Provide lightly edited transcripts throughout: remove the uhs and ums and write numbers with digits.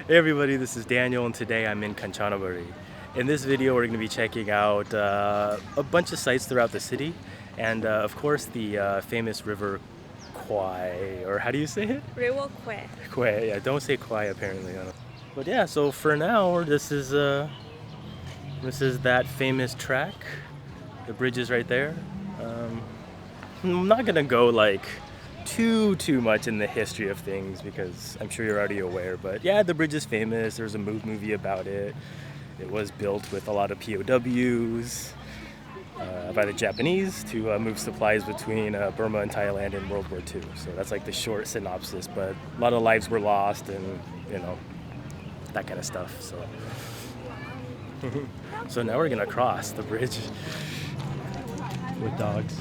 Hey everybody, this is Daniel and today I'm in Kanchanaburi. In this video we're going to be checking out a bunch of sites throughout the city and of course the famous river Kwai, or how do you say it? River Kwai. Kwai, yeah, don't say Kwai apparently. But yeah, so for now this is that famous track. The bridge is right there. I'm not gonna go like too much in the history of things because I'm sure you're already aware, but yeah, the bridge is famous. There's a movie about it. It was built with a lot of POWs by the Japanese to move supplies between Burma and Thailand in World War II. So that's like the short synopsis, but a lot of lives were lost and that kind of stuff. So now we're gonna cross the bridge with dogs.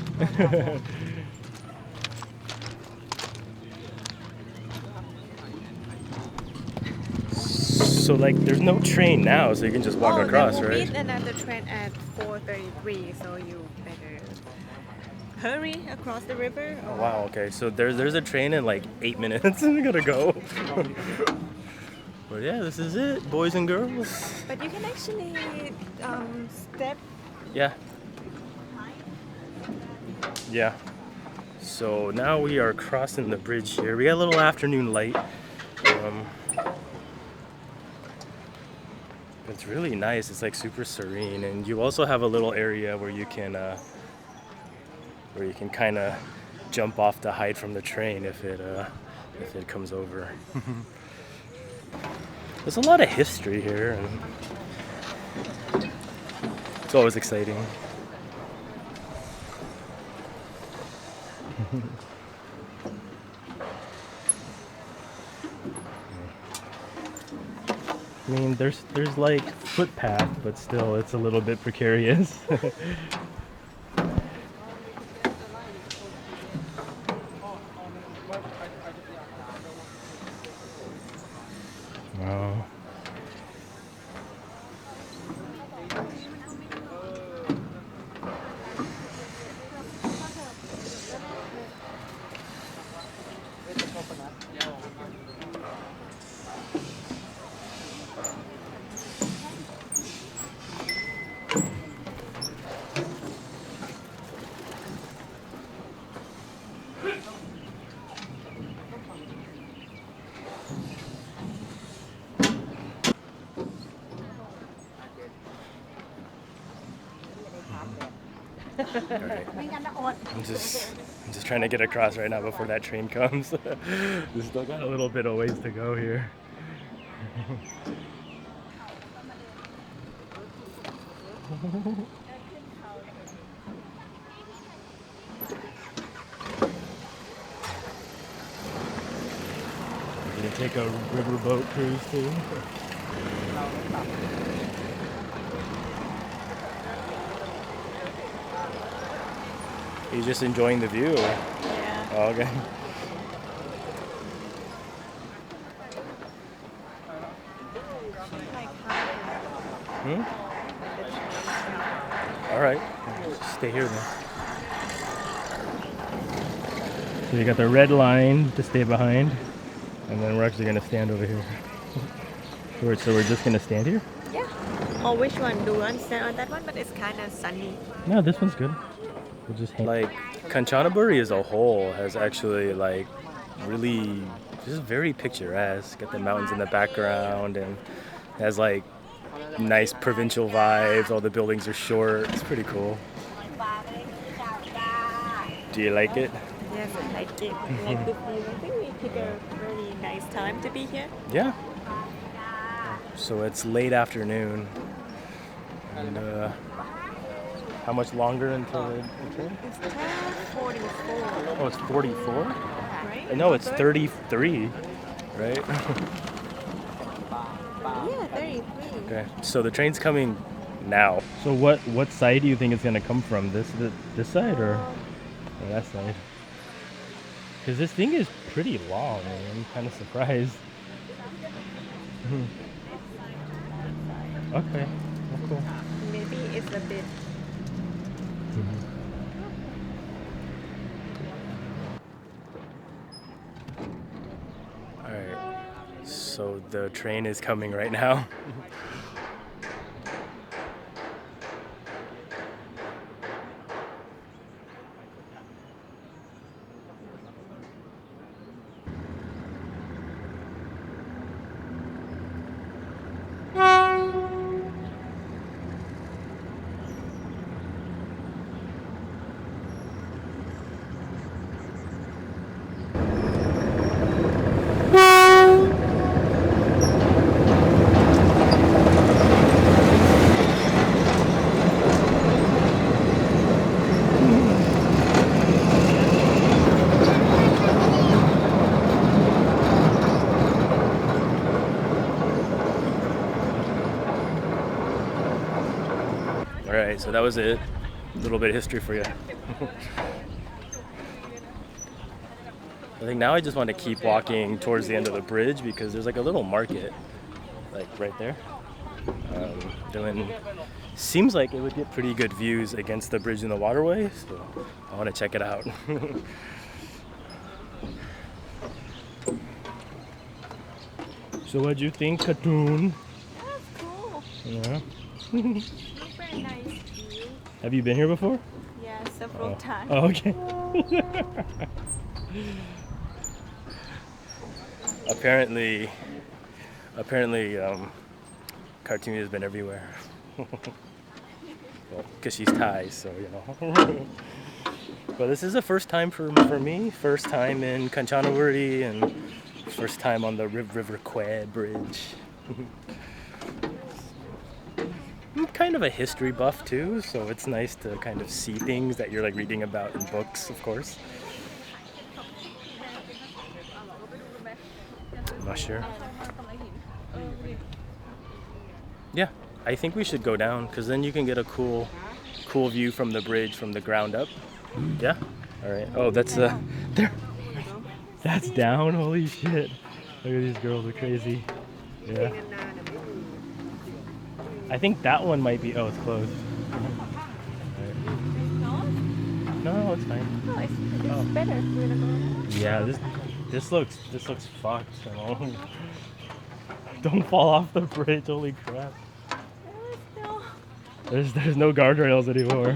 So like there's no train now, so you can just walk across, there will right? be another train at 4:33, so you better hurry across the river. Oh, wow, okay. So there's a train in like 8 minutes. We gotta go. But yeah, this is it, boys and girls. But you can actually step. Yeah. Yeah. So now we are crossing the bridge here. We got a little afternoon light. It's really nice. It's like super serene, and you also have a little area where you can kind of jump off to hide from the train if it comes over. There's a lot of history here, and it's always exciting. I mean, there's like footpath, but still, it's a little bit precarious. Wow. Alright. I'm just trying to get across right now before that train comes. We still got a little bit of ways to go here. We're gonna take a riverboat cruise too. Are you just enjoying the view? Or? Yeah. Oh, okay. All right. Stay here then. So you got the red line to stay behind, and then we're actually gonna stand over here. Sure. So we're just gonna stand here? Yeah. Or which one? Do you want to stand on that one? But it's kind of sunny. No, this one's good. We'll just hang. Like Kanchanaburi as a whole has actually like really just very picturesque. Got the mountains in the background and has like nice provincial vibes. All the buildings are short. It's pretty cool. Do you like it? Yes, I like it. I like the view. I think we picked a really nice time to be here. Yeah. So it's late afternoon. And how much longer until the train? It's 10:44. Oh, it's 44? Right? No, it's 33, right? Yeah, 33. Okay, so the train's coming now. So what side do you think it's gonna come from? This side or that side? Because this thing is pretty long. I'm kind of surprised. Okay, well, cool. Maybe it's a bit. Alright, so the train is coming right now. Alright, so that was it. A little bit of history for you. I think now I just want to keep walking towards the end of the bridge because there's like a little market, like right there. Seems like it would get pretty good views against the bridge in the waterway, so I want to check it out. So what'd you think, Katoon? That's cool. Yeah. Look very nice view. Have you been here before? Yeah, several times. Oh, okay. Apparently, Cartoon has been everywhere. Well, because she's Thai, so you know. But this is the first time for me. First time in Kanchanaburi and first time on the River Kwai bridge. I'm kind of a history buff too, so it's nice to kind of see things that you're like reading about in books, of course. I'm not sure. Yeah, I think we should go down because then you can get a cool view from the bridge from the ground up. Yeah. All right. Oh, that's there. That's down. Holy shit! Look at these girls are crazy. Yeah. I think that one might be. Oh, it's closed. Right. No, it's fine. No, it's better. We're gonna go. Yeah, this looks fucked. You know? Don't fall off the bridge. Holy crap! No. There's no guardrails anymore.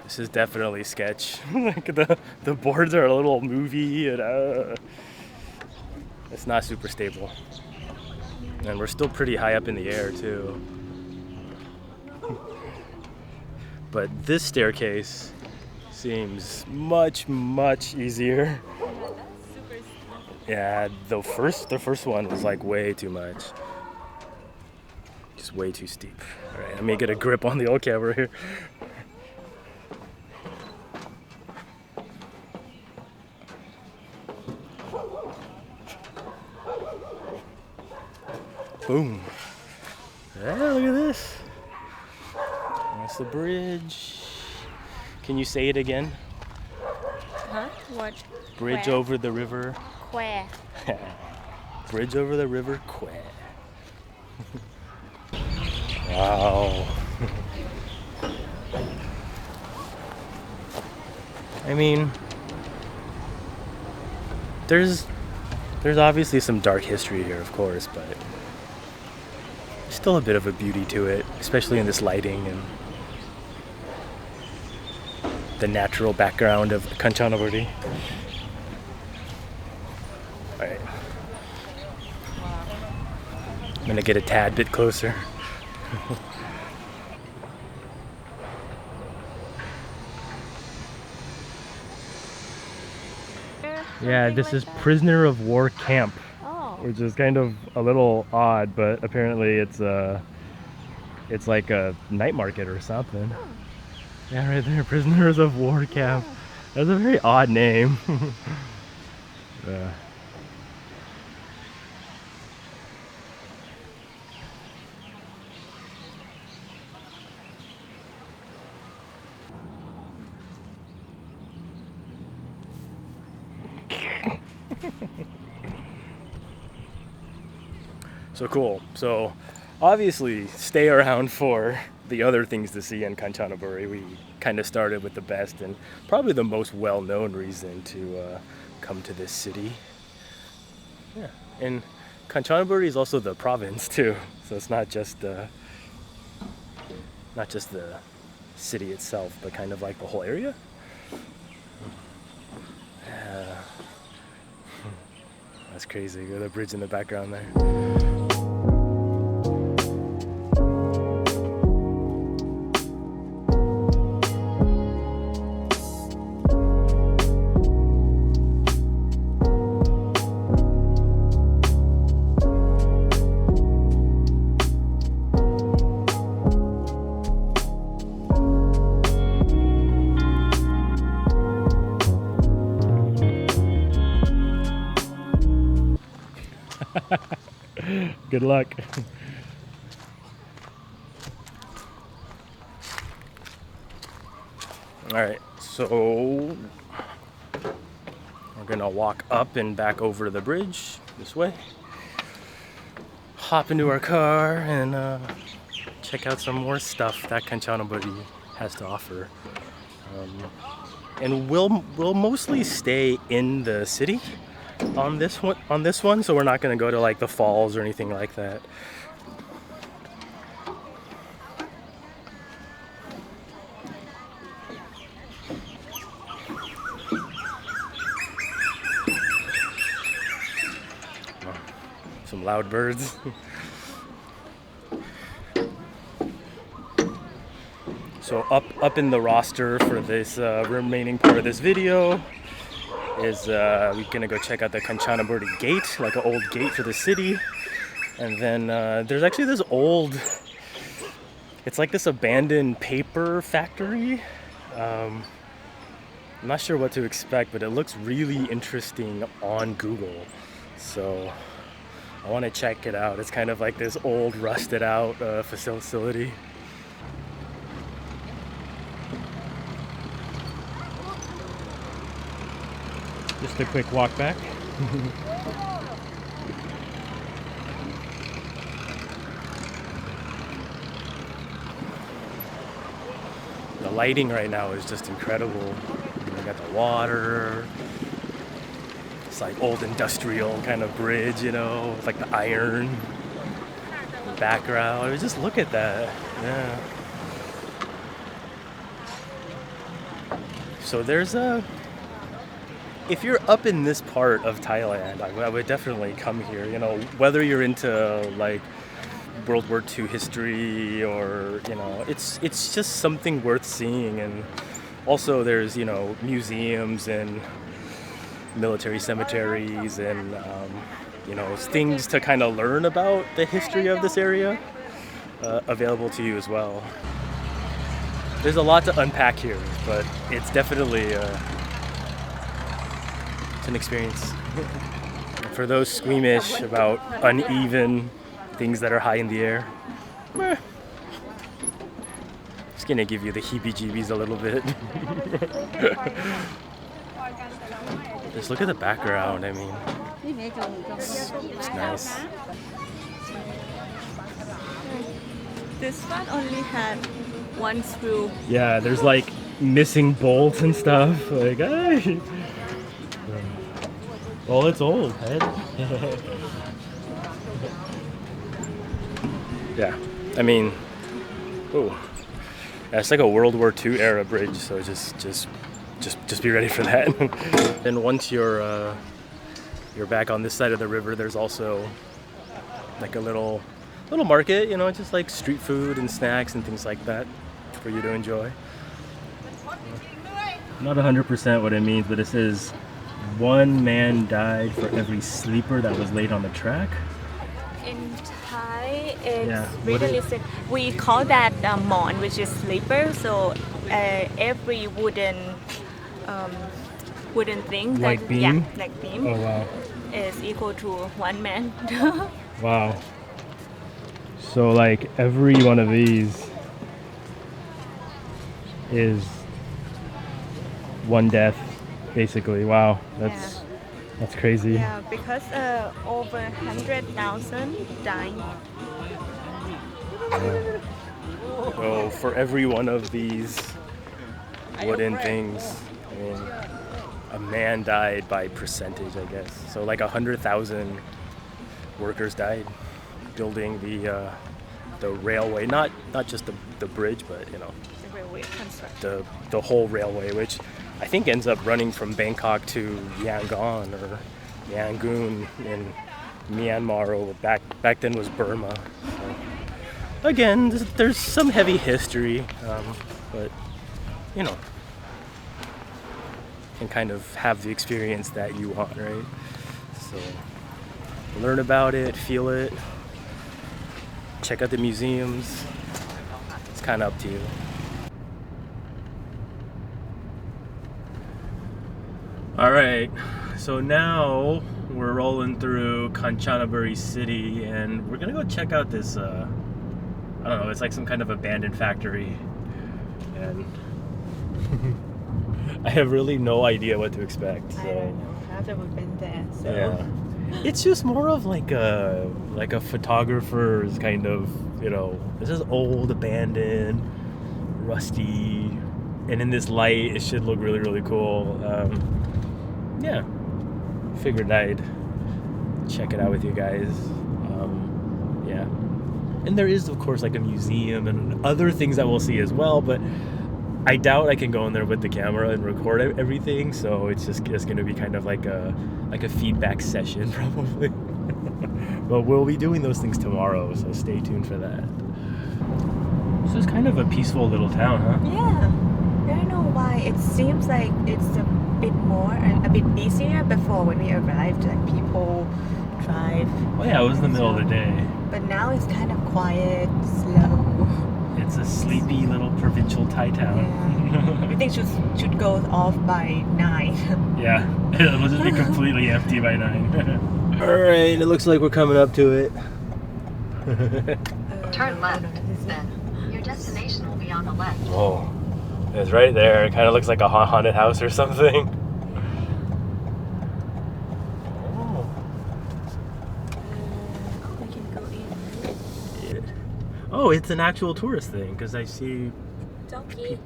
This is definitely sketch. Like the boards are a little movie and it's not super stable. And we're still pretty high up in the air too. But this staircase seems much easier. Yeah, the first one was like way too much. Just way too steep. Alright, let me get a grip on the old camera here. Boom. Yeah, look at this. That's the bridge. Can you say it again? Huh? What? Bridge Kwai. over the river. Kwai. Bridge over the river Kwai. Wow. I mean, there's obviously some dark history here, of course, but there's still a bit of a beauty to it, especially in this lighting and the natural background of Kanchanaburi. Alright. I'm gonna get a tad bit closer. Yeah, this is prisoner of war camp, which is kind of a little odd, but apparently it's like a night market or something. Yeah, right there, prisoners of war camp. That's a very odd name. Yeah. So cool. So obviously stay around for the other things to see in Kanchanaburi. We kind of started with the best and probably the most well-known reason to come to this city. Yeah, and Kanchanaburi is also the province too, so it's not just the city itself, but kind of like the whole area. Yeah. That's crazy. Look at the bridge in the background there. Good luck. All right, so we're gonna walk up and back over the bridge this way. Hop into our car and check out some more stuff that Kanchanaburi has to offer. And we'll mostly stay in the city on this one, so we're not gonna go to like the falls or anything like that. Some loud birds. So up in the roster for this remaining part of this video is we're gonna go check out the Kanchanaburi gate, like an old gate for the city. And then there's actually this old, it's like this abandoned paper factory. I'm not sure what to expect, but it looks really interesting on Google. So I want to check it out. It's kind of like this old rusted out facility. Just a quick walk back. The lighting right now is just incredible. We got the water. It's like old industrial kind of bridge, you know, with like the iron background. Just look at that. Yeah. So there's if you're up in this part of Thailand, I would definitely come here. You know, whether you're into like World War II history or, you know, it's just something worth seeing. And also there's, you know, museums and military cemeteries and, you know, things to kind of learn about the history of this area available to you as well. There's a lot to unpack here, but it's definitely it's an experience. For those squeamish about uneven things that are high in the air, just gonna give you the heebie-jeebies a little bit. Just look at the background, I mean, it's nice. This one only had one screw. Yeah, there's like missing bolts and stuff. Like, hey. Well, it's old, right? Yeah, I mean, oh, it's like a World War II era bridge. So just be ready for that. And once you're back on this side of the river, there's also like a little market, you know, just like street food and snacks and things like that for you to enjoy. Not 100% what it means, but it says 1 man died for every sleeper that was laid on the track. In Thai, it's Yeah. really we call that mon, which is sleeper. So every wooden thing, Like that, beam? yeah, like beam, Oh wow. is equal to 1 man. Wow. So like every one of these is 1 death, basically. Wow, that's crazy. Yeah, because over 100,000 dying. So for every one of these wooden things. I mean, a man died by percentage, I guess. So like 100,000 workers died building the railway, not just the bridge, but The railway construction. the whole railway, which I think ends up running from Bangkok to Yangon or Yangon in Myanmar, or back then was Burma. So, again, there's some heavy history, but you know, can kind of have the experience that you want, right? So learn about it, feel it, check out the museums. It's kind of up to you. All right, so now we're rolling through Kanchanaburi city, and we're gonna go check out this, I don't know, it's like some kind of abandoned factory, and I have really no idea what to expect. So. I don't know. I've never been there, so. Yeah. It's just more of like a photographer's kind of, this is old, abandoned, rusty, and in this light it should look really, really cool. Yeah, figured I'd check it out with you guys. Yeah, and there is of course like a museum and other things that we'll see as well, but I doubt I can go in there with the camera and record everything, so it's going to be kind of like a feedback session probably. But we'll be doing those things tomorrow, so stay tuned for that. This is kind of a peaceful little town, huh? Yeah. I don't know why. It seems like it's a bit busier before when we arrived. Like people drive. Oh yeah, it was in the middle of the day. But now it's kind of quiet, slow. It's a sleepy little provincial Thai town. Yeah. Everything should go off by 9. Yeah, it'll just be completely empty by 9. Alright, it looks like we're coming up to it. Turn left, then. Your destination will be on the left. Oh, it's right there. It kind of looks like a haunted house or something. We can go in. Oh, it's an actual tourist thing because I see Donkey.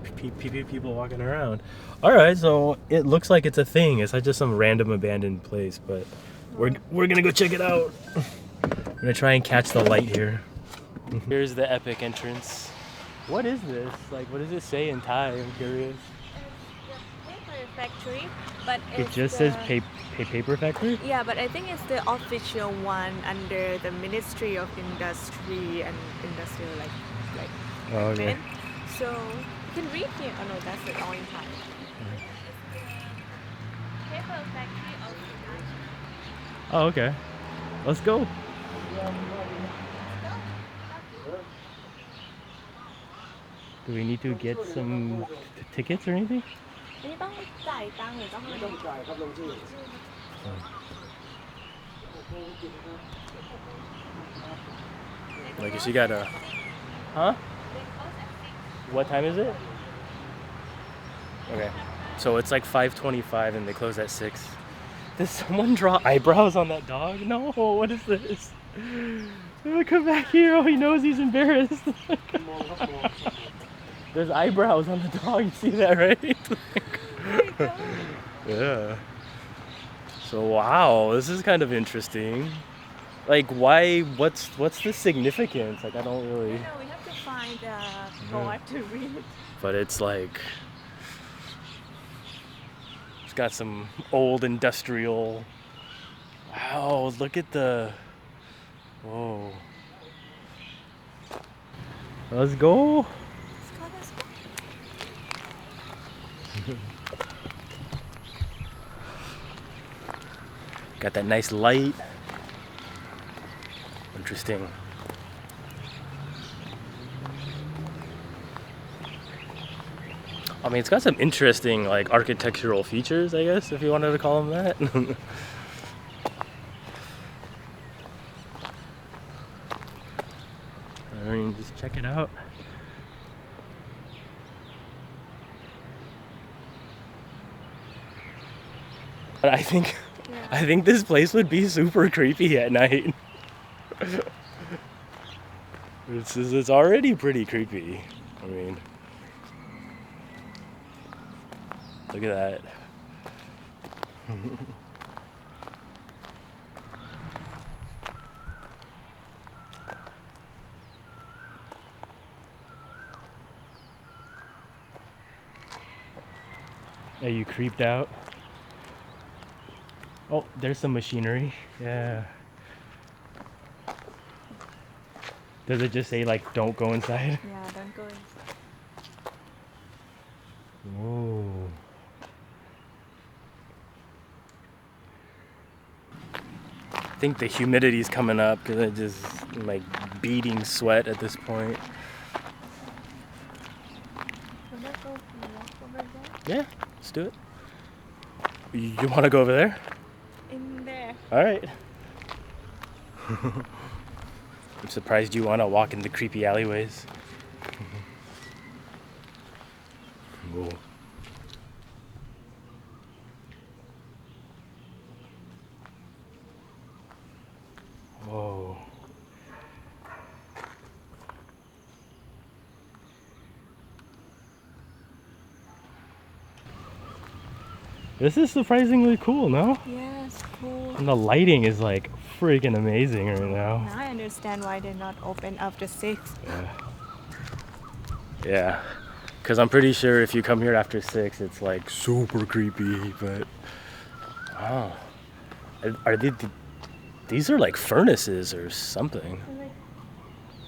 people walking around. All right, so it looks like it's a thing. It's not just some random abandoned place, but we're gonna go check it out. I'm gonna try and catch the light here. Here's the epic entrance. What is this? Like, what does it say in Thai? I'm curious. Paper factory, but It just says paper factory? Yeah, but I think it's the official one under the Ministry of Industry and Industrial, like Oh, okay. admin. So you can read here. Oh no, that's it all in Thai. Paper factory of Oh, okay. Let's go. Do we need to get some tickets or anything? นี่ต้องจ่ายตังค์หรือต้องให้ลง I guess you gotta. Huh? What time is it? Okay. So it's like 5:25 and they close at 6. Did someone draw eyebrows on that dog? No, what is this? Come back here. Oh, he knows he's embarrassed. There's eyebrows on the dog. You see that, right? Yeah. So wow, this is kind of interesting. Like, why? What's the significance? Like, I don't really. No, we have to find a board to read. But it's like, it's got some old industrial. Wow, look at the. Whoa. Let's go. Let's go. Got that nice light. Interesting. I mean, it's got some interesting like architectural features, I guess, if you wanted to call them that. I mean, just check it out. But I think this place would be super creepy at night. It's already pretty creepy. I mean, Look at that. Are you creeped out? Oh, there's some machinery. Yeah. Does it just say like don't go inside? Yeah, don't go in. Whoa. I think the humidity's coming up because I just am like beating sweat at this point. Wanna go walk over there? Yeah, let's do it. You want to go over there? In there. All right. I'm surprised you want to walk in the creepy alleyways. Whoa. Whoa. This is surprisingly cool, no? Yeah, it's cool. And the lighting is like freaking amazing right now. Now I understand why they're not open after 6. Yeah, because I'm pretty sure if you come here after 6, it's like super creepy. But wow, are these are like furnaces or something? Like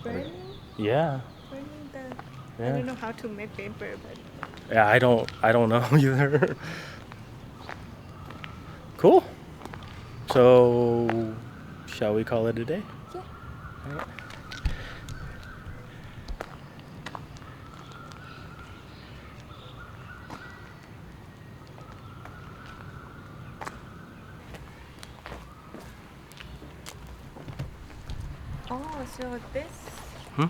burning, Yeah, burning the. I yeah, don't know how to make paper, but yeah. I don't know either. Cool. So, shall we call it a day? yeah. All right. Oh, so Hmm?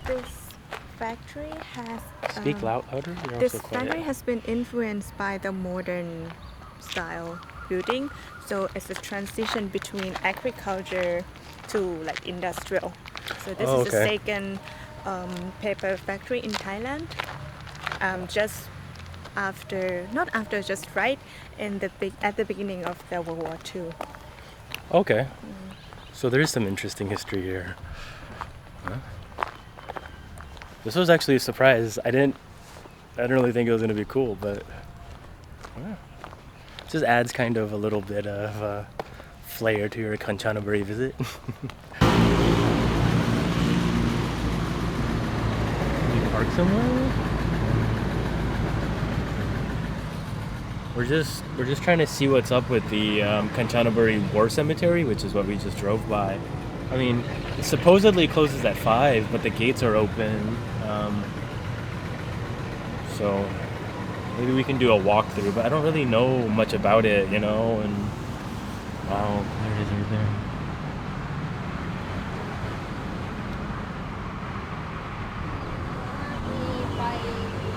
this factory has. Speak louder. You're This also quiet. factory has been influenced by the modern style building, so it's a transition between agriculture to like industrial. So this Oh, is the okay. second paper factory in Thailand. Just after, not after, just right in the at the beginning of the World War II. Okay. So there is some interesting history here. Huh? This was actually a surprise. I didn't really think it was gonna be cool, but yeah. Just adds kind of a little bit of flair to your Kanchanaburi visit. We park somewhere? We're just trying to see what's up with the Kanchanaburi War Cemetery, which is what we just drove by. I mean, it supposedly closes at 5, but the gates are open. So maybe we can do a walkthrough, but I don't really know much about it, you know. And wow, there it is right there.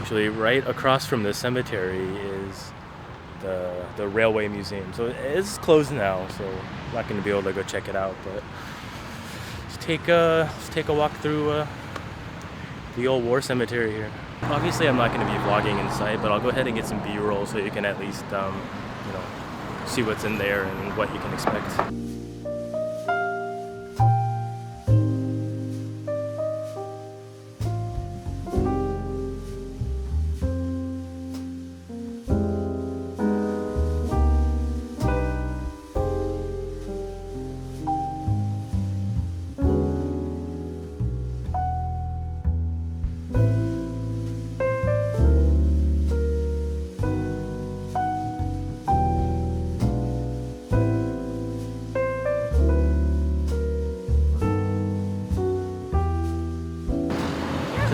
Actually, right across from the cemetery is the railway museum. So it's closed now, so I'm not going to be able to go check it out. But let's take a walk through the old war cemetery here. Obviously, I'm not going to be vlogging inside, but I'll go ahead and get some B-roll so you can at least see what's in there and what you can expect.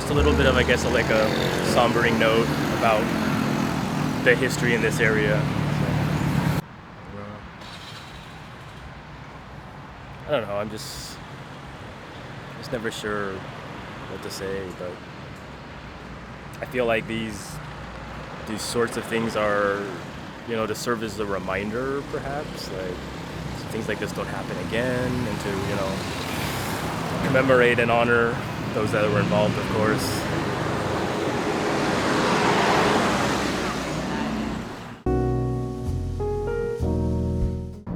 A little bit of, I guess, like a sombering note about the history in this area. I don't know, I'm just never sure what to say, but I feel like these sorts of things are, to serve as a reminder, perhaps, like so things like this don't happen again, and to, commemorate and honor those that were involved, of course.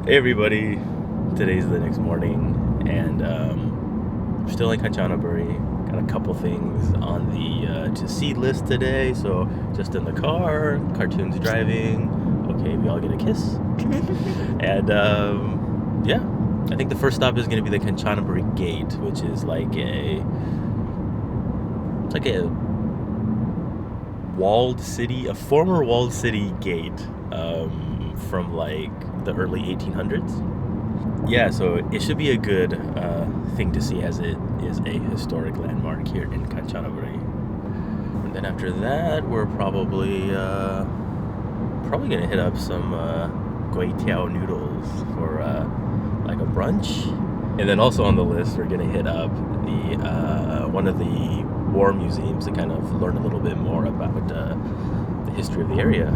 Hey everybody, today's the next morning, and we're still in Kanchanaburi. Got a couple things on the to see list today, so just in the car, cartoons driving. Okay, we all get a kiss. And yeah, I think the first stop is going to be the Kanchanaburi Gate, which is like a walled city, a former walled city gate from like the early 1800s. Yeah, so it should be a good thing to see, as it is a historic landmark here in Kanchanaburi. And then after that, we're probably gonna hit up some Kwai noodles for like a brunch. And then also on the list, we're gonna hit up the one of the war museums to kind of learn a little bit more about the history of the area.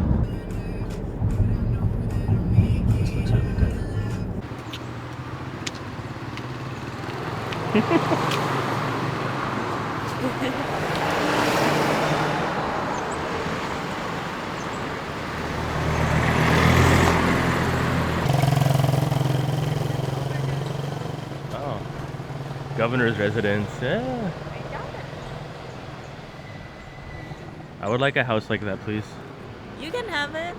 This looks really good. Oh, governor's residence. Yeah. I would like a house like that, please. You can have it.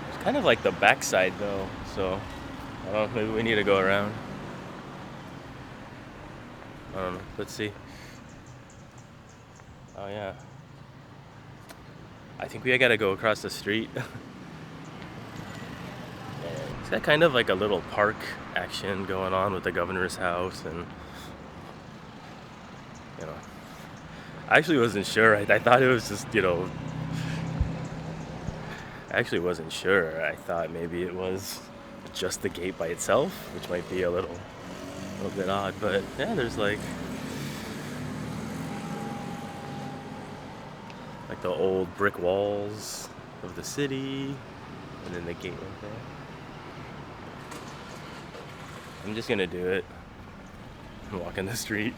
It's kind of like the backside though, so I don't know, maybe we need to go around. I don't know, let's see. Oh yeah. I think we gotta go across the street. It's got kind of like a little park action going on with the governor's house, and you know, I actually wasn't sure. I thought it was just, I actually wasn't sure. I thought maybe it was just the gate by itself, which might be a little bit odd, but yeah, there's like the old brick walls of the city, and then the gate right there. I'm just gonna do it and walk in the street.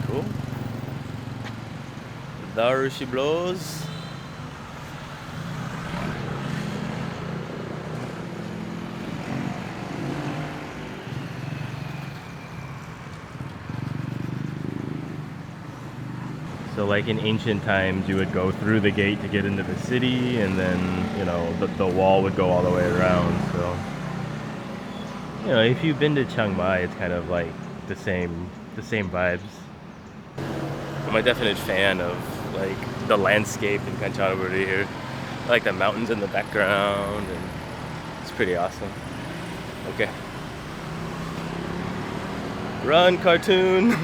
Cool. There she blows. So like in ancient times, you would go through the gate to get into the city, and then, the wall would go all the way around. So, if you've been to Chiang Mai, it's kind of like the same vibes. I'm a definite fan of like the landscape in Kanchanaburi here. I like the mountains in the background, and it's pretty awesome. Okay. Run, cartoon!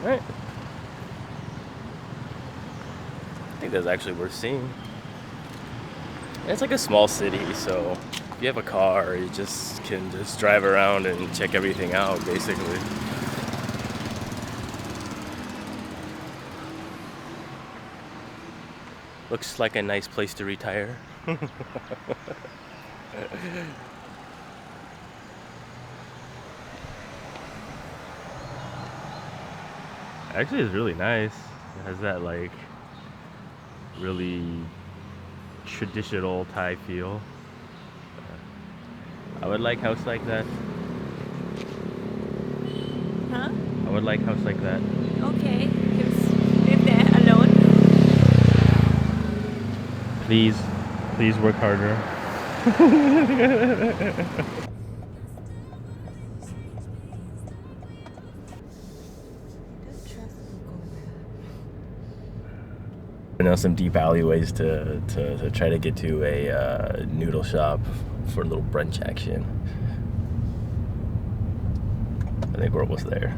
Right. I think that's actually worth seeing. And it's like a small city, so if you have a car, you can just drive around and check everything out, basically. Looks like a nice place to retire. Actually, it's really nice. It has that like really traditional Thai feel. I would like house like that. Huh? I would like house like that. Okay. Just live there alone. Please work harder. I know some deep alleyways to try to get to a noodle shop for a little brunch action. I think we're almost there.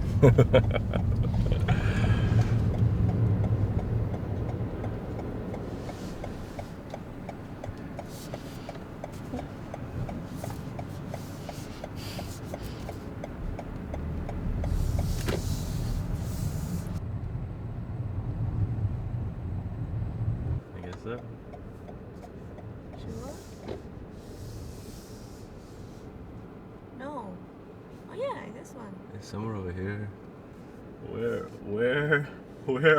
I guess so. Sure. Somewhere over here. Where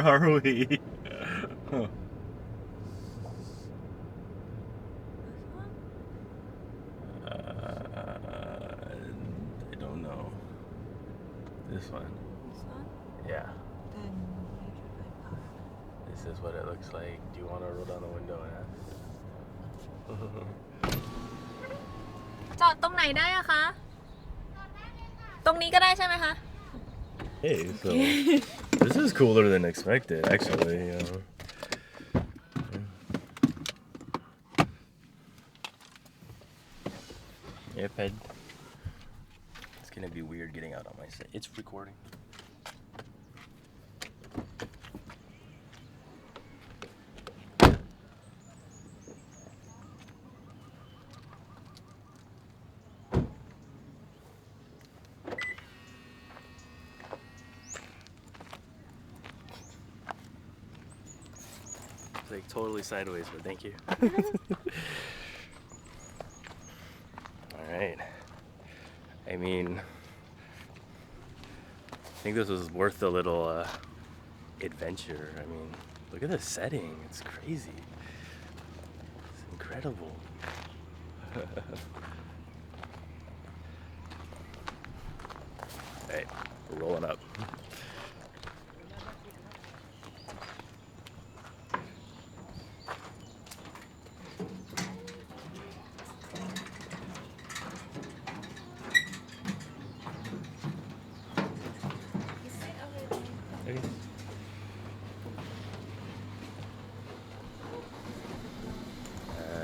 are we? Huh. I don't know. This one. This one? Yeah. Then I should find park. This is what it looks like. Do you want to roll down the window and ask? จอดตรงไหนได้อะคะ ตรงนี้ก็ได้ใช่ไหมคะ Hey, so this is cooler than expected, actually. Airpad. It's gonna be weird getting out on my set. It's recording. It's like totally sideways, but thank you. Alright. I mean, I think this was worth a little adventure. I mean, look at the setting. It's crazy. It's incredible. Alright, we're rolling up. Okay.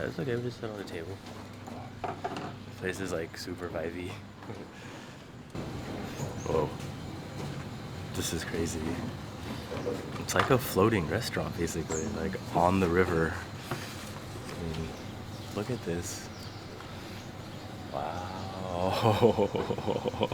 It's okay, we'll just sit on the table. This place is like super vibey. Whoa. This is crazy. It's like a floating restaurant basically, like on the river. I mean, look at this. Wow.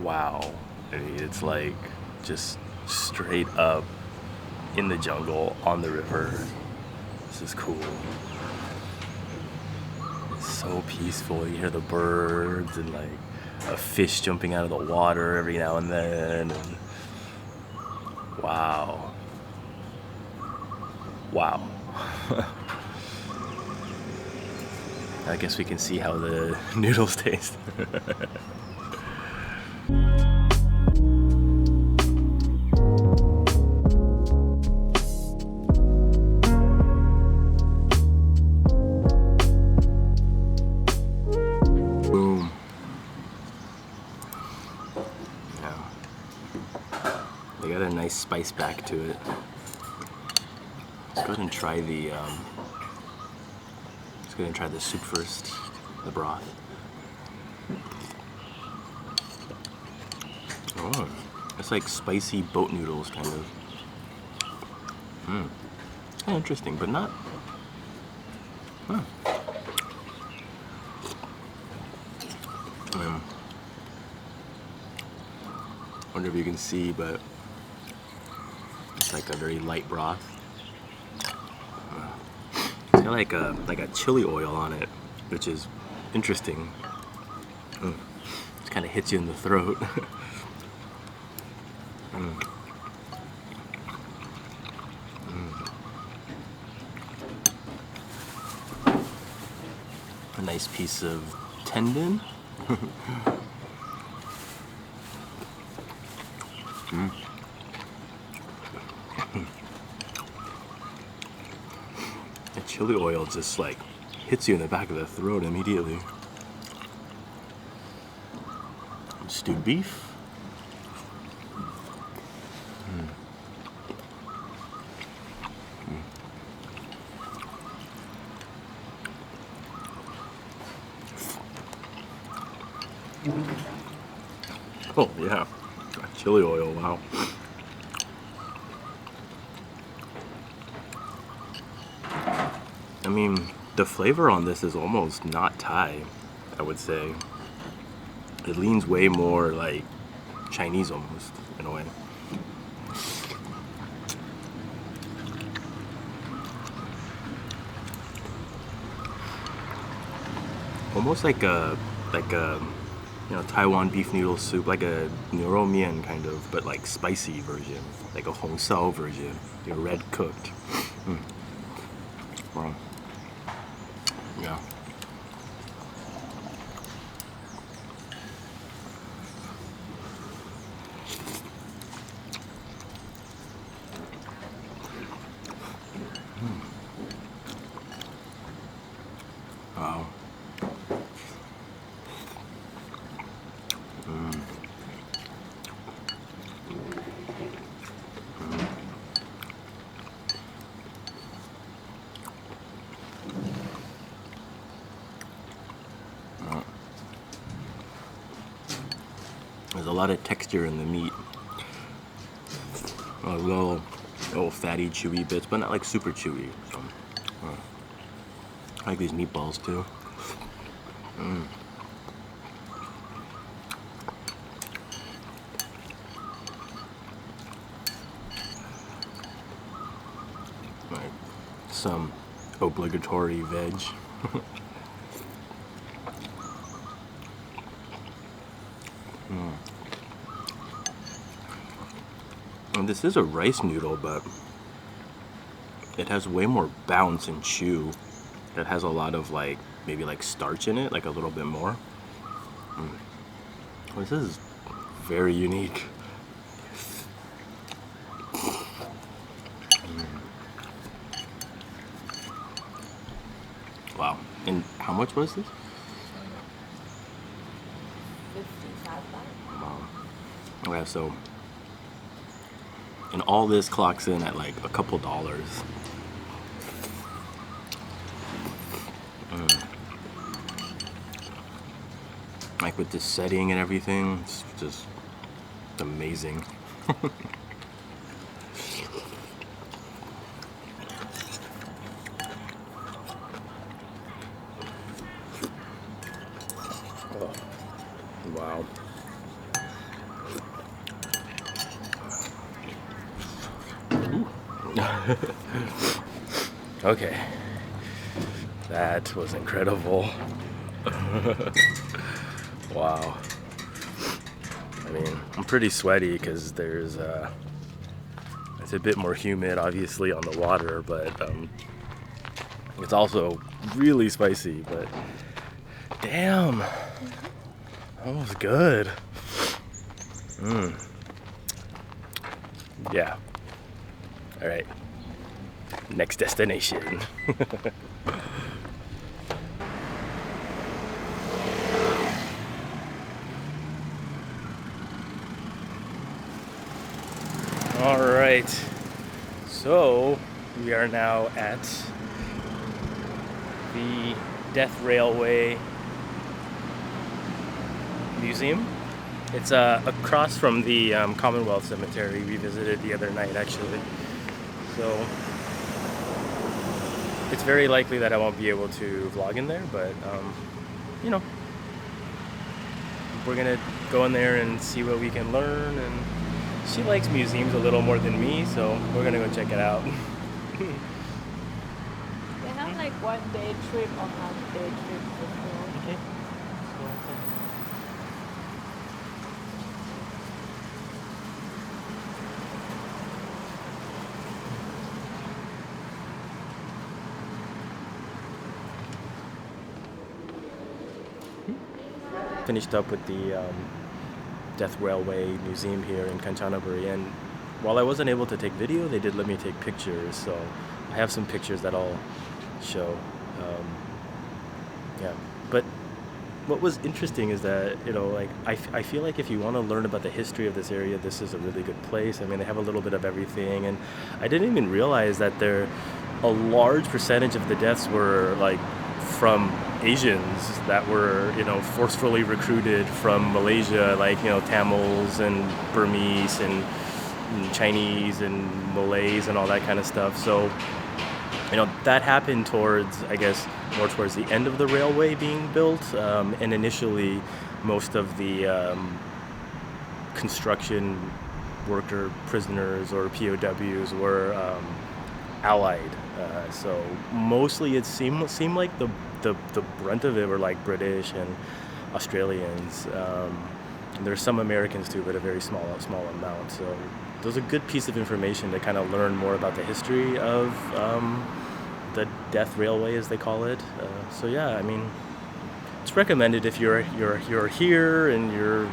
Wow. I mean, it's like just straight up in the jungle on the river. This is cool. It's so peaceful. You hear the birds and like a fish jumping out of the water every now and then. And wow. Wow. I guess we can see how the noodles taste. Boom. Yeah. They got a nice spice back to it. Let's go ahead and try the let's go ahead and try the soup first, the broth. Oh, it's like spicy boat noodles, kind of. Kind of interesting, but not. Huh. Wonder if you can see, but it's like a very light broth. It's got like a chili oil on it, which is interesting. It kind of hits you in the throat. A nice piece of tendon. The chili oil just like hits you in the back of the throat immediately. Stewed beef. Oh yeah, chili oil, wow. I mean, the flavor on this is almost not Thai, I would say. It leans way more like Chinese almost, in a way. Almost like a Taiwan beef noodle soup, like a nuro mian kind of, but like spicy version, like a hong sao version, red cooked. Wow. Yeah. Wow. There's a lot of texture in the meat. Little fatty, chewy bits, but not like super chewy. So, I like these meatballs too. Like some obligatory veg. And this is a rice noodle, but it has way more bounce and chew. It has a lot of like, maybe like starch in it, like a little bit more. This is very unique. Wow. And how much was this? 55 baht. Wow. Okay, so, and all this clocks in at like a couple dollars. Like with this setting and everything, it's just amazing. Oh, wow. Okay, that was incredible. Wow. I mean, I'm pretty sweaty because it's a bit more humid, obviously, on the water, but it's also really spicy. But damn, that was good. Yeah. All right. Next destination. All right, so we are now at the Death Railway Museum. It's across from the Commonwealth Cemetery we visited the other night, actually. So it's very likely that I won't be able to vlog in there, but you know, we're gonna go in there and see what we can learn. And she likes museums a little more than me, so we're gonna go check it out. They have like 1 day trip or half day trip before. Okay. Finished up with the Death Railway Museum here in Kanchanaburi, and while I wasn't able to take video, they did let me take pictures, so I have some pictures that I'll show. Yeah, but what was interesting is that, you know, like I feel like if you want to learn about the history of this area, this is a really good place. I mean, they have a little bit of everything, and I didn't even realize that a large percentage of the deaths were like from Asians that were, you know, forcefully recruited from Malaysia, like, you know, Tamils and Burmese and Chinese and Malays and all that kind of stuff. So, you know, that happened towards, I guess, more towards the end of the railway being built. And initially, most of the construction worker prisoners or POWs were Allied. So mostly it seemed like the brunt of it were like British and Australians. And there's some Americans too, but a very small amount. So it was a good piece of information to kind of learn more about the history of the Death Railway, as they call it. So yeah, I mean, it's recommended if you're here and you're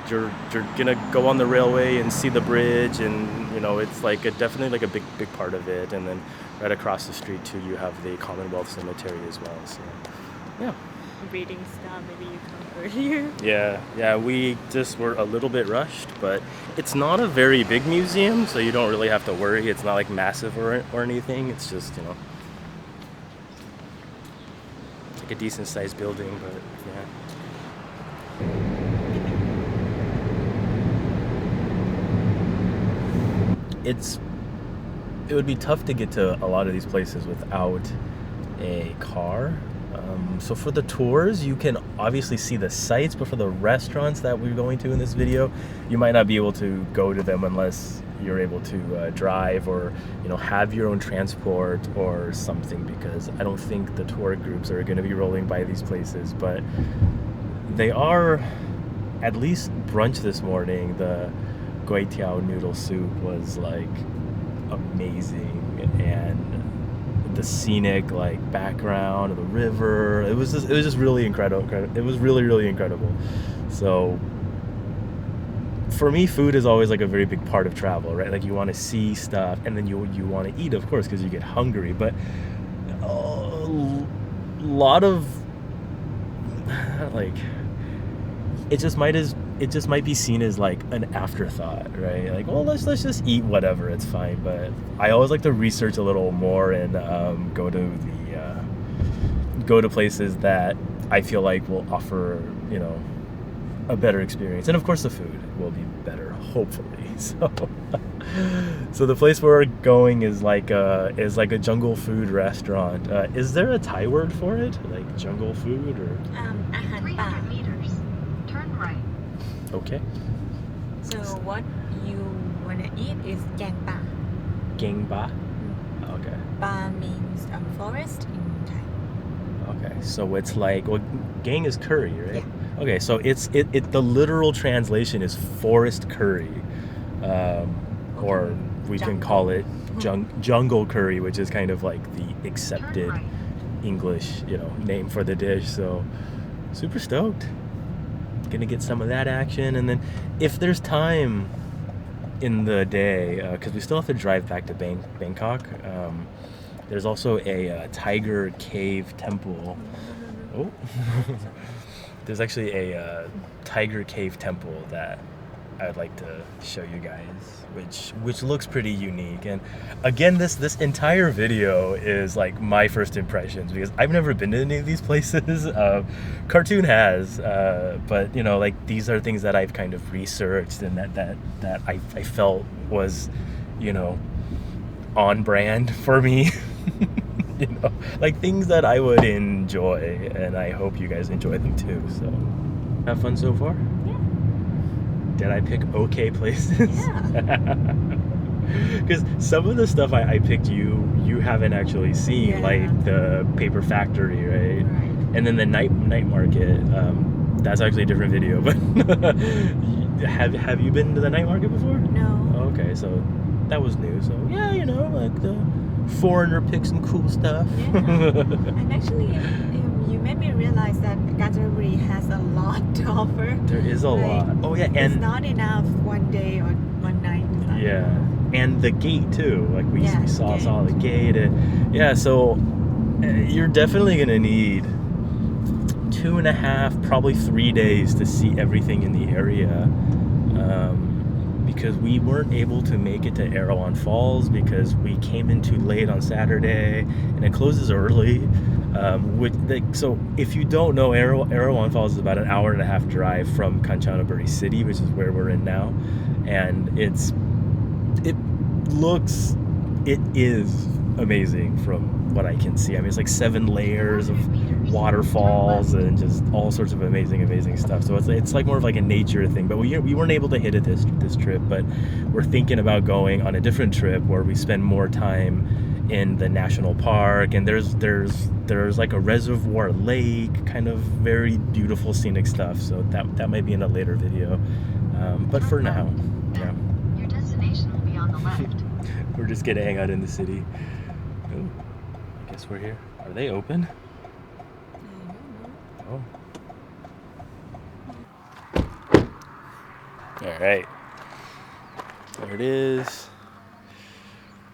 gonna go on the railway and see the bridge, and you know it's like definitely like a big part of it. And then right across the street too, you have the Commonwealth Cemetery as well. So yeah. Reading stuff, maybe you come earlier. Yeah, we just were a little bit rushed, but it's not a very big museum, so you don't really have to worry. It's not like massive or anything. It's just, you know, like a decent sized building, but yeah. It would be tough to get to a lot of these places without a car. So for the tours, you can obviously see the sites, but for the restaurants that we're going to in this video, you might not be able to go to them unless you're able to drive or, you know, have your own transport or something, because I don't think the tour groups are going to be rolling by these places. But they are, at least brunch this morning, the Kwai noodle soup was like amazing, and the scenic like background of the river, it was just really incredible. It was really incredible. So for me, food is always like a very big part of travel, right? Like you want to see stuff, and then you want to eat, of course, because you get hungry. But a lot of like it just might be seen as like an afterthought, right? Like, well, let's just eat whatever, it's fine. But I always like to research a little more and go to places that I feel like will offer, you know, a better experience. And of course the food will be better, hopefully. So the place we're going is like a jungle food restaurant. Is there a Thai word for it, like jungle food, or อาหารป่า 300 meters. Turn right. okay? So what you wanna eat is แกงป่า Gangba. Okay. Ba means forest in Thai. Okay. So it's like, well, gang is curry, right? Yeah. Okay. So it the literal translation is forest curry, or we can call it jungle curry, which is kind of like the accepted English, you know, name for the dish. So super stoked. Gonna get some of that action, and then if there's time in the day, because we still have to drive back to Bangkok, there's also a tiger cave temple. Oh. There's actually a tiger cave temple that I'd like to show you guys, which looks pretty unique. And again, this entire video is like my first impressions, because I've never been to any of these places. Cartoon has, but you know, like these are things that I've kind of researched and that I felt was, you know, on brand for me. You know, like things that I would enjoy, and I hope you guys enjoy them too. So have fun so far? Yeah. Did I pick okay places? Yeah. Because some of the stuff I picked you haven't actually seen, Yeah. like the paper factory, right? Right. And then the night market. That's actually a different video. But have you been to the night market before? No. Okay, so that was new. So yeah, you know, like the foreigner picked some cool stuff. Yeah. And actually, you made me realize that Kanchanaburi has a lot to offer. There is a Like, lot. Oh yeah, and it's not enough one day or one night. It's not yeah, enough. and the gate too. Like we Yeah, saw the gate. And, yeah, so you're definitely gonna need 2.5, probably 3 days to see everything in the area. Because we weren't able to make it to Erawan Falls because we came in too late on Saturday, and it closes early. So if you don't know, Erawan Falls is about an 1.5-hour drive from Kanchanaburi city, which is where we're in now, and it is amazing from what I can see. I mean, it's like 7 layers of waterfalls and just all sorts of amazing stuff. So it's like more of like a nature thing. But we weren't able to hit it this trip. But we're thinking about going on a different trip where we spend more time in the national park, and there's like a reservoir lake, kind of very beautiful scenic stuff. So that might be in a later video. But for now, yeah, Your destination will be on the left. we're just gonna hang out in the city. Oh, I guess we're here. Are they open? Oh. All right. There it is.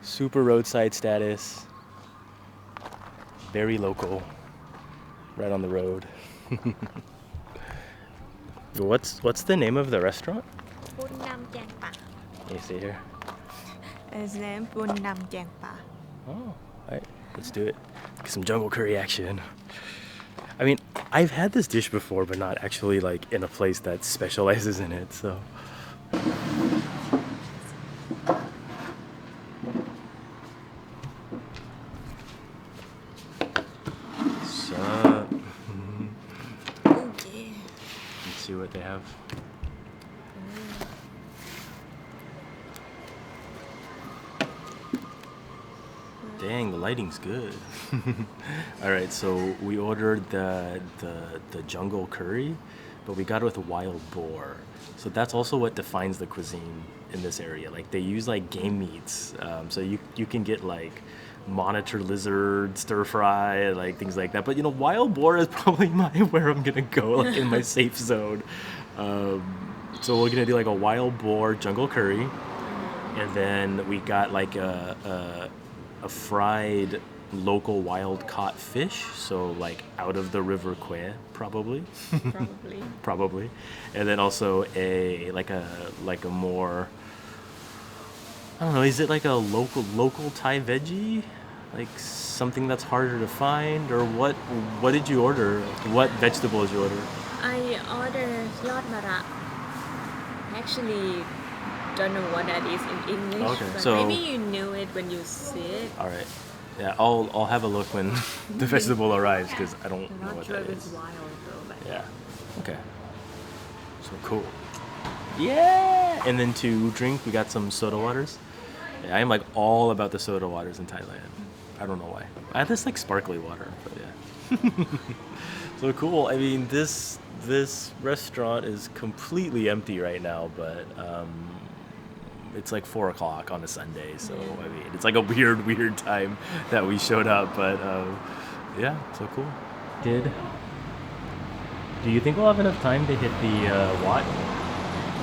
Super roadside status. Very local. Right on the road. What's the name of the restaurant? Bun Nam Giang Pa. Can you see here? It's named Bun Nam Giang Pa. Oh, all right. Let's do it. Get some jungle curry action. I mean, I've had this dish before, but not actually like in a place that specializes in it, so. Sup? Okay. Let's see what they have. Dang, the lighting's good. All right, so we ordered the jungle curry, but we got it with wild boar. So that's also what defines the cuisine in this area. Like they use like game meats, so you can get like monitor lizard, stir fry, like things like that. But you know, wild boar is probably where I'm gonna go, like in my safe zone. So we're gonna do like a wild boar jungle curry, and then we got like a fried local wild caught fish, so like out of the river Kwai, probably. Probably. And then also a more, I don't know, is it like a local Thai veggie? Like something that's harder to find, or what did you order? What vegetable did you order? I ordered yod mara. I actually don't know what that is in English, Okay, but so- maybe you knew it when you see it. All right. Yeah, I'll have a look when the vegetable arrives, because I don't I'm know not what sure that if it's is. wild though, but Yeah. Okay. So cool. Yeah. And then to drink, we got some soda waters. Yeah, I am like all about the soda waters in Thailand. I don't know why. I had this like sparkly water, but yeah. So cool. I mean, this restaurant is completely empty right now, but it's like 4 o'clock on a Sunday, so I mean, it's like a weird time that we showed up, but yeah, so cool. Do you think we'll have enough time to hit the Wat?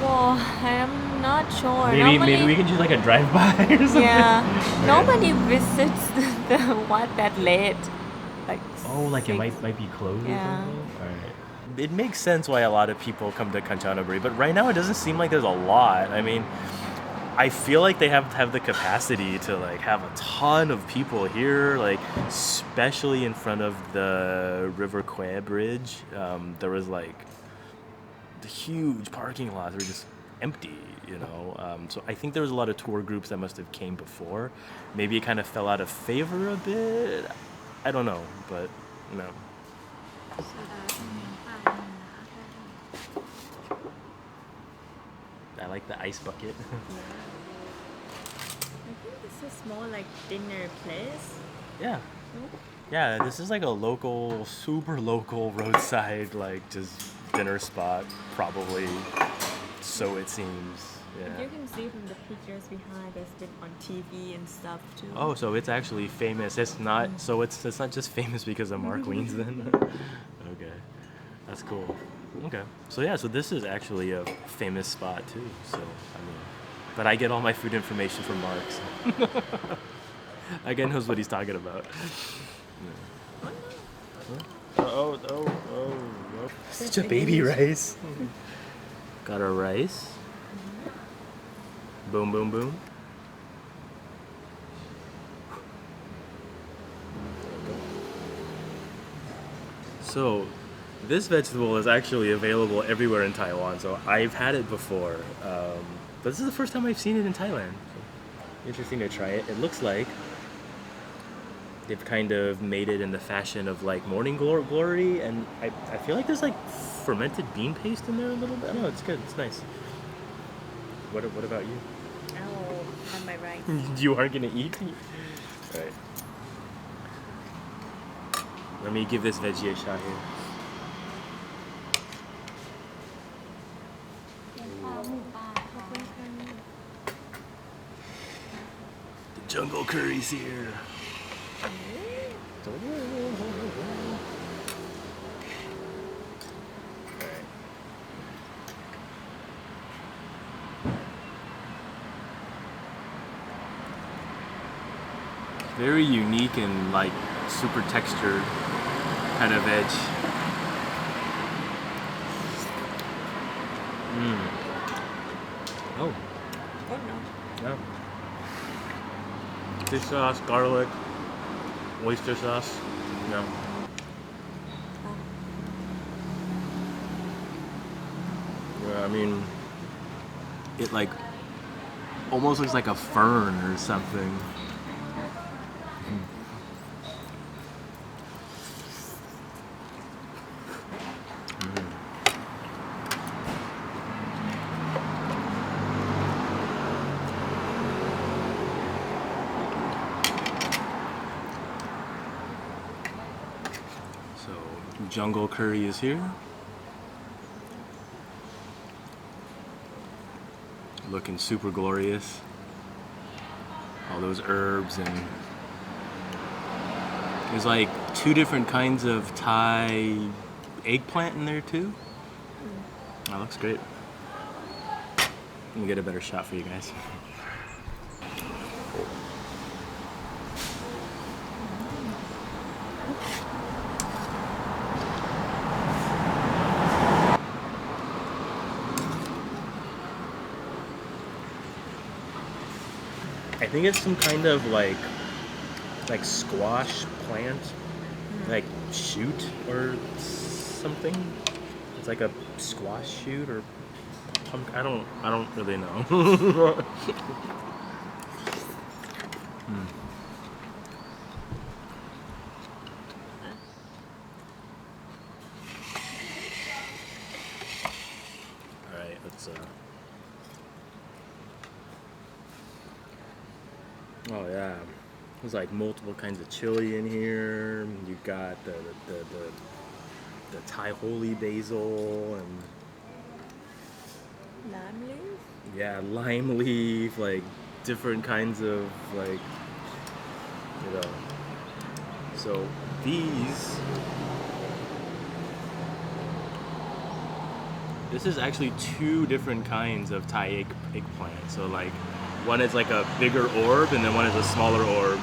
well, I'm not sure. Maybe we can do like a drive-by or something. Yeah, Okay. nobody visits the what that late. Like Oh, like it 6. might be closed or Yeah. something? Alright. It makes sense why a lot of people come to Kanchanaburi, but right now it doesn't seem like there's a lot. I mean, I feel like they have the capacity to like have a ton of people here, like especially in front of the River Kwai Bridge. There was like the huge parking lots were just empty, you know. So I think there was a lot of tour groups that must have came before. Maybe it kind of fell out of favor a bit. I don't know, but no. I like the ice bucket. I think this is more like dinner place. Yeah. Yeah, this is like a local, super local roadside, like just dinner spot, probably. So it seems. You Yeah. can see from the pictures behind, there's been on TV and stuff too. Oh, so it's actually famous. It's not. So it's not just famous because of Mark Wiens then. Okay, that's cool. Okay, so yeah, so this is actually a famous spot too. So I mean, but I get all my food information from Mark. So. I guy knows what he's talking about. Oh. Such a baby rice. Got our rice. Boom, boom, boom. So, this vegetable is actually available everywhere in Taiwan. So I've had it before, but this is the first time I've seen it in Thailand. So, interesting to try it. It looks like they've kind of made it in the fashion of like morning glory, and I feel like there's like fermented bean paste in there a little bit. I don't know, it's good. It's nice. What about you? I will have my rice. You aren't gonna eat? Right. Let me give this veggie a shot here. The jungle curry's here. Very unique and like super textured kind of veg. Oh. Oh no. Yeah. Fish sauce, garlic, oyster sauce. Yeah. Yeah, I mean, it like almost looks like a fern or something. So, jungle curry is here. Looking super glorious. All those herbs, and there's like 2 different kinds of Thai eggplant in there too. That looks great. Let me get a better shot for you guys. I think it's some kind of like squash plant, like shoot or something. It's like a squash shoot or I don't really know. All right, let's. Oh yeah, there's like multiple kinds of chili in here. You got the Thai holy basil and Lime leaf. yeah, lime leaf, like different kinds of like, you know. So this is actually 2 different kinds of Thai eggplant. So like, one is like a bigger orb, and then one is a smaller orb.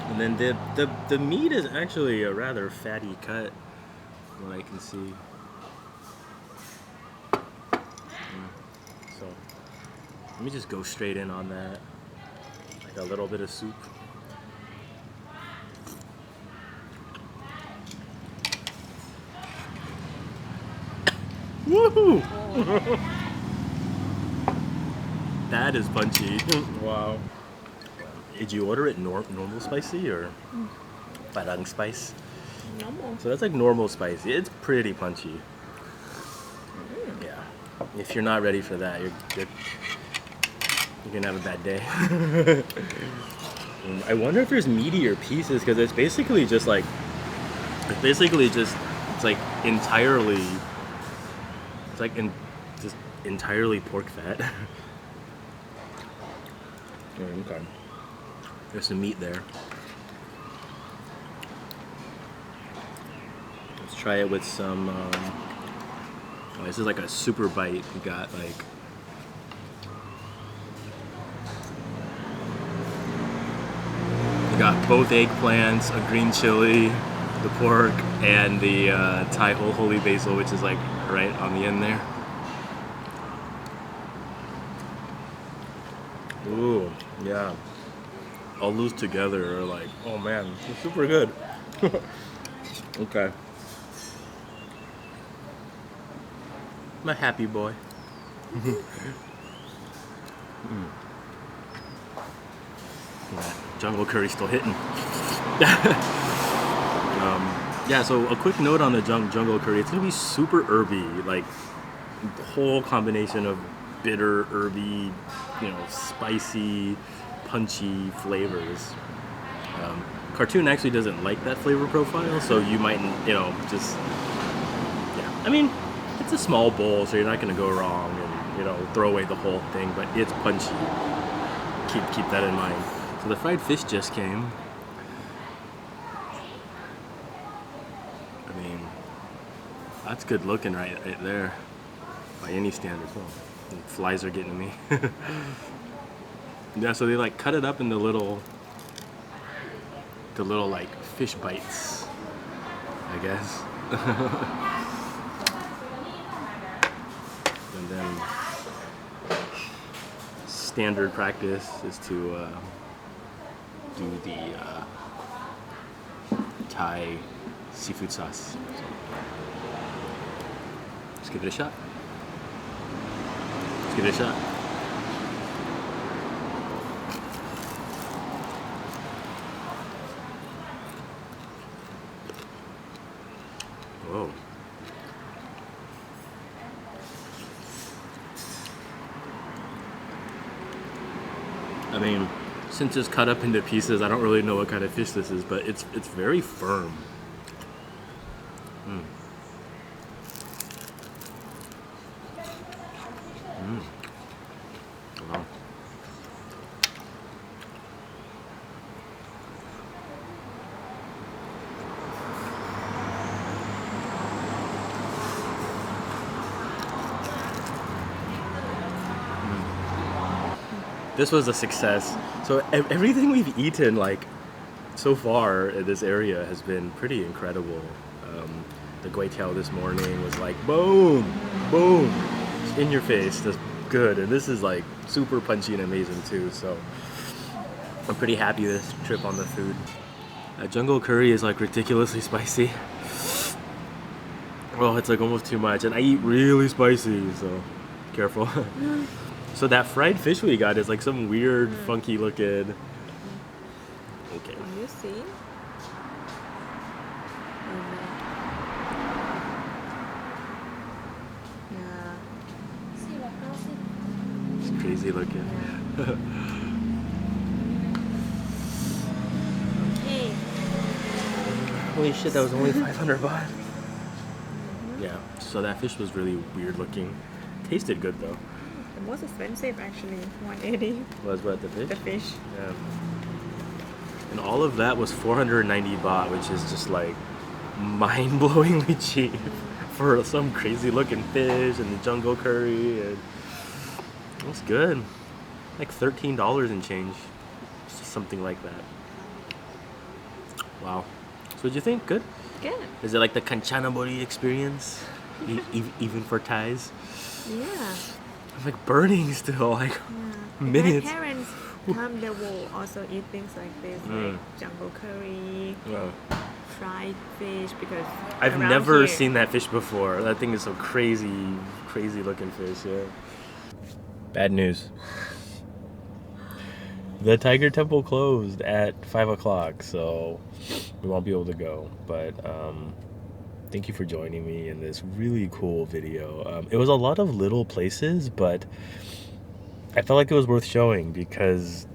And then the meat is actually a rather fatty cut, from what I can see. So let me just go straight in on that, like a little bit of soup. Woohoo! That is punchy. Wow. Did you order it normal spicy or parang spice? Normal. So that's like normal spicy. It's pretty punchy. Yeah. If you're not ready for that, you're gonna have a bad day. I wonder if there's meatier pieces, because it's basically just like it's like entirely just entirely pork fat. Okay. There's some meat there. Let's try it with some. Oh, this is like a super bite. We got like. We got both eggplants, a green chili, the pork, and the Thai holy basil, which is like right on the end there. Ooh, yeah. All those together are like, oh man, it's super good. Okay. I'm a happy boy. Yeah. jungle curry's still hitting. Yeah, so a quick note on the jungle curry. It's gonna be super herby, like the whole combination of bitter, herby, spicy, punchy flavors. Cartoon actually doesn't like that flavor profile, so you might, just, yeah. I mean, it's a small bowl, so you're not gonna go wrong and, throw away the whole thing, but it's punchy. Keep that in mind. So the fried fish just came. I mean, that's good looking right there, by any standards. Well, the flies are getting to me. Yeah, so they like cut it up into little like fish bites, I guess. And then standard practice is to do the Thai seafood sauce. So, let's give it a shot. Let's give it a shot. Whoa. I mean, since it's cut up into pieces, I don't really know what kind of fish this is, but it's very firm. Wow. This was a success. So everything we've eaten, like, so far in this area has been pretty incredible. The Kwai this morning was like, boom, boom, in your face, that's good. And this is like super punchy and amazing too. So I'm pretty happy this trip on the food. Jungle curry is like ridiculously spicy. Well, it's like almost too much, and I eat really spicy, so careful. So that fried fish we got is like some weird, funky looking. Okay. Can you see? Yeah. It's crazy looking. Okay. Holy shit, that was only 500 baht. Yeah, so that fish was really weird looking. Tasted good though. The most expensive actually, 180. Was what, the fish? The fish. Yeah. And all of that was 490 baht, which is just like mind-blowingly cheap for some crazy looking fish and the jungle curry. And it's good. Like $13 and change. Something like that. Wow. So what'd you think? Good? Good. Is it like the Kanchanaburi experience? Even for Thais? Yeah. I'm like burning still, like minutes. My parents come, they will also eat things like this, like jungle curry, fried fish, because I've around never here, seen that fish before. That thing is so crazy looking fish, yeah. Bad news. The Tiger Temple closed at 5 o'clock, so we won't be able to go. But thank you for joining me in this really cool video. It was a lot of little places, but I felt like it was worth showing because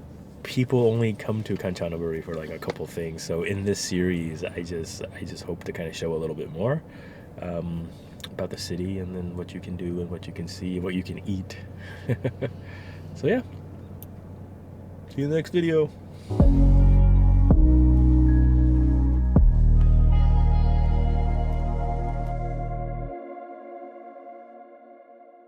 people only come to Kanchanaburi for like a couple things. So in this series, I just hope to kind of show a little bit more about the city, and then what you can do and what you can see, what you can eat. So yeah. See you in the next video.